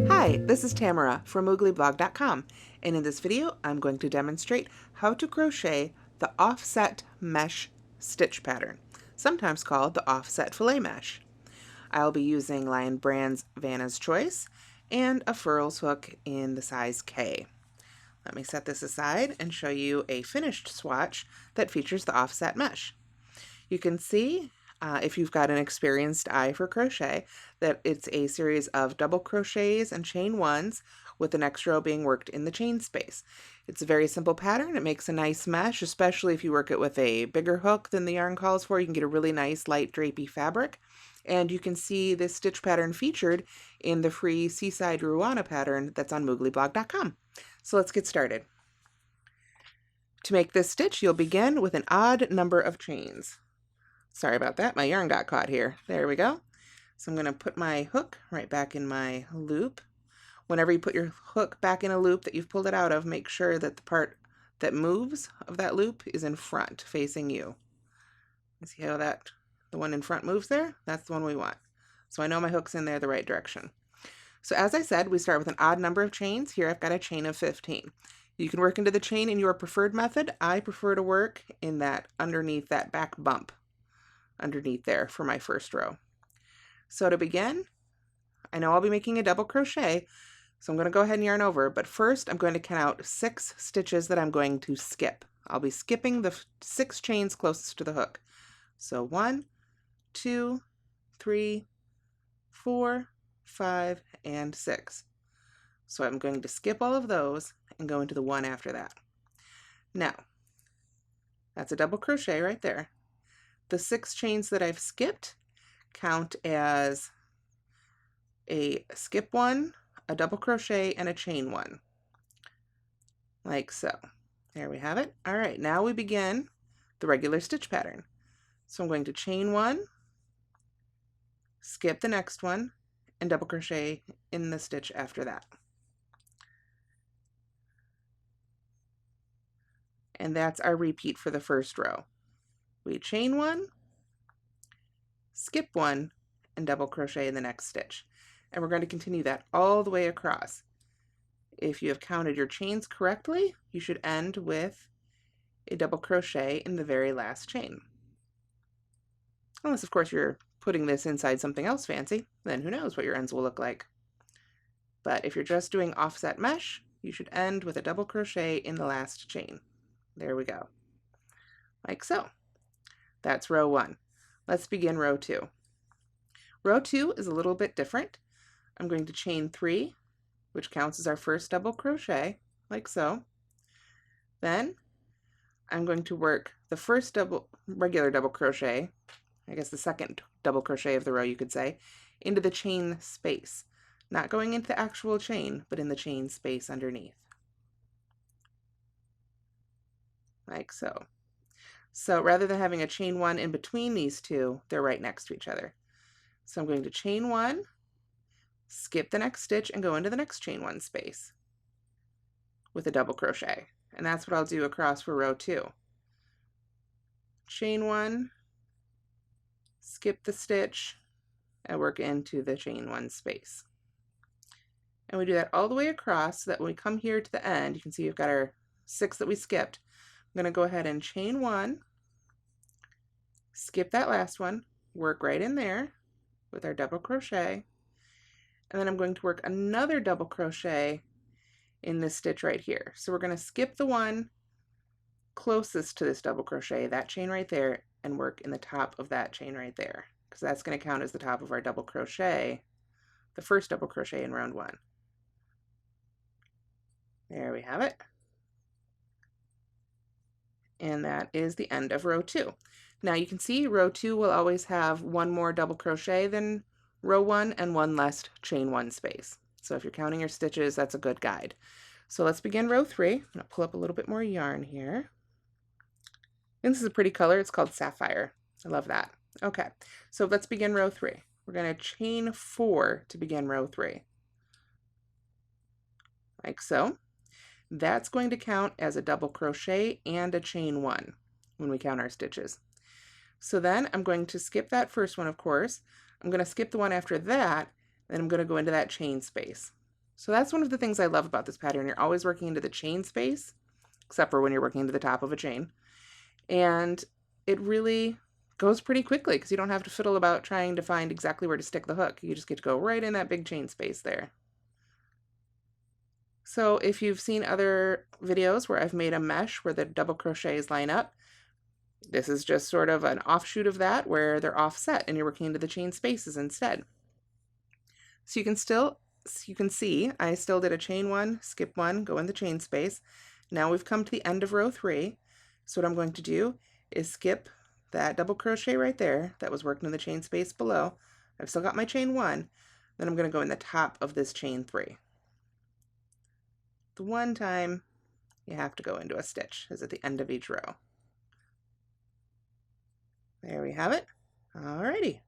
Hi, this is Tamara from mooglyblog.com, and in this video I'm going to demonstrate how to crochet the offset mesh stitch pattern, sometimes called the offset filet mesh. I'll be using Lion Brand's Vanna's Choice and a furls hook in the size K. Let me set this aside and show you a finished swatch that features the offset mesh. You can see, if you've got an experienced eye for crochet, that it's a series of double crochets and chain ones with the next row being worked in the chain space. It's a very simple pattern. It makes a nice mesh, especially if you work it with a bigger hook than the yarn calls for. You can get a really nice light drapey fabric. And you can see this stitch pattern featured in the free Seaside Ruana pattern that's on mooglyblog.com. So let's get started. To make this stitch, you'll begin with an odd number of chains. Sorry about that, my yarn got caught here. There we go. So I'm going to put my hook right back in my loop. Whenever you put your hook back in a loop that you've pulled it out of, make sure that the part that moves of that loop is in front, facing you. See how the one in front moves there? That's the one we want. So I know my hook's in there the right direction. So as I said, we start with an odd number of chains. Here I've got a chain of 15. You can work into the chain in your preferred method. I prefer to work in that underneath that back bump underneath there for my first row. So to begin, I know I'll be making a double crochet, so I'm going to go ahead and yarn over, but first I'm going to count out 6 stitches that I'm going to skip. I'll be skipping the 6 chains closest to the hook. So 1, 2, 3, 4, 5, and 6. So I'm going to skip all of those and go into the one after that. Now, that's a double crochet right there. The 6 chains that I've skipped count as a skip one, a double crochet, and a chain one, like so. There we have it. All right, now we begin the regular stitch pattern. So I'm going to chain one, skip the next one, and double crochet in the stitch after that. And that's our repeat for the first row. We chain one, skip one, and double crochet in the next stitch. And we're going to continue that all the way across. If you have counted your chains correctly, you should end with a double crochet in the very last chain. Unless, of course, you're putting this inside something else fancy, then who knows what your ends will look like. But if you're just doing offset mesh, you should end with a double crochet in the last chain. There we go. Like so. That's row 1. Let's begin row 2. Row 2 is a little bit different. I'm going to chain 3, which counts as our first double crochet, like so. Then I'm going to work the first regular double crochet, I guess the second double crochet of the row you could say, into the chain space. Not going into the actual chain, but in the chain space underneath. Like so. So rather than having a chain one in between these two, they're right next to each other. So I'm going to chain one, skip the next stitch, and go into the next chain one space with a double crochet. And that's what I'll do across for row 2. Chain one, skip the stitch, and work into the chain one space. And we do that all the way across so that when we come here to the end, you can see we've got our 6 that we skipped. I'm going to go ahead and chain one, skip that last one, work right in there with our double crochet, and then I'm going to work another double crochet in this stitch right here. So we're going to skip the one closest to this double crochet, that chain right there, and work in the top of that chain right there, because that's going to count as the top of our double crochet, the first double crochet in round 1. There we have it. And that is the end of row 2. Now you can see row 2 will always have one more double crochet than row 1 and one less chain 1 space. So if you're counting your stitches, that's a good guide. So let's begin row 3. I'm going to pull up a little bit more yarn here. And this is a pretty color. It's called Sapphire. I love that. Okay, so let's begin row 3. We're going to chain 4 to begin row 3. Like so. That's going to count as a double crochet and a chain 1 when we count our stitches. So then I'm going to skip that first one, of course. I'm going to skip the one after that, and I'm going to go into that chain space. So that's one of the things I love about this pattern. You're always working into the chain space, except for when you're working into the top of a chain. And it really goes pretty quickly because you don't have to fiddle about trying to find exactly where to stick the hook. You just get to go right in that big chain space there. So if you've seen other videos where I've made a mesh where the double crochets line up, this is just sort of an offshoot of that where they're offset and you're working into the chain spaces instead. So you can see I still did a chain one, skip one, go in the chain space. Now we've come to the end of row 3. So what I'm going to do is skip that double crochet right there that was working in the chain space below. I've still got my chain 1. Then I'm going to go in the top of this chain 3. The one time you have to go into a stitch is at the end of each row. There we have it. Alrighty.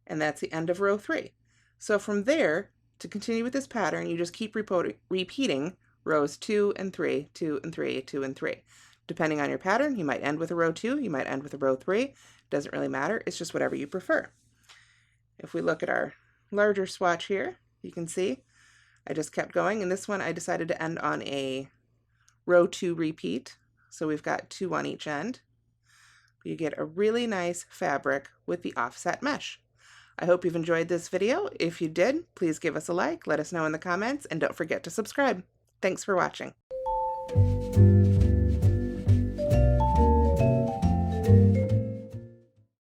And that's the end of row 3. So from there, to continue with this pattern, you just keep repeating rows 2 and 3, 2 and 3, 2 and 3. Depending on your pattern, you might end with a row 2, you might end with a row 3. Doesn't really matter, it's just whatever you prefer. If we look at our larger swatch here, you can see I just kept going, and this one I decided to end on a row 2 repeat. So we've got 2 on each end. You get a really nice fabric with the offset mesh. I hope you've enjoyed this video. If you did, please give us a like, let us know in the comments, and don't forget to subscribe. Thanks for watching.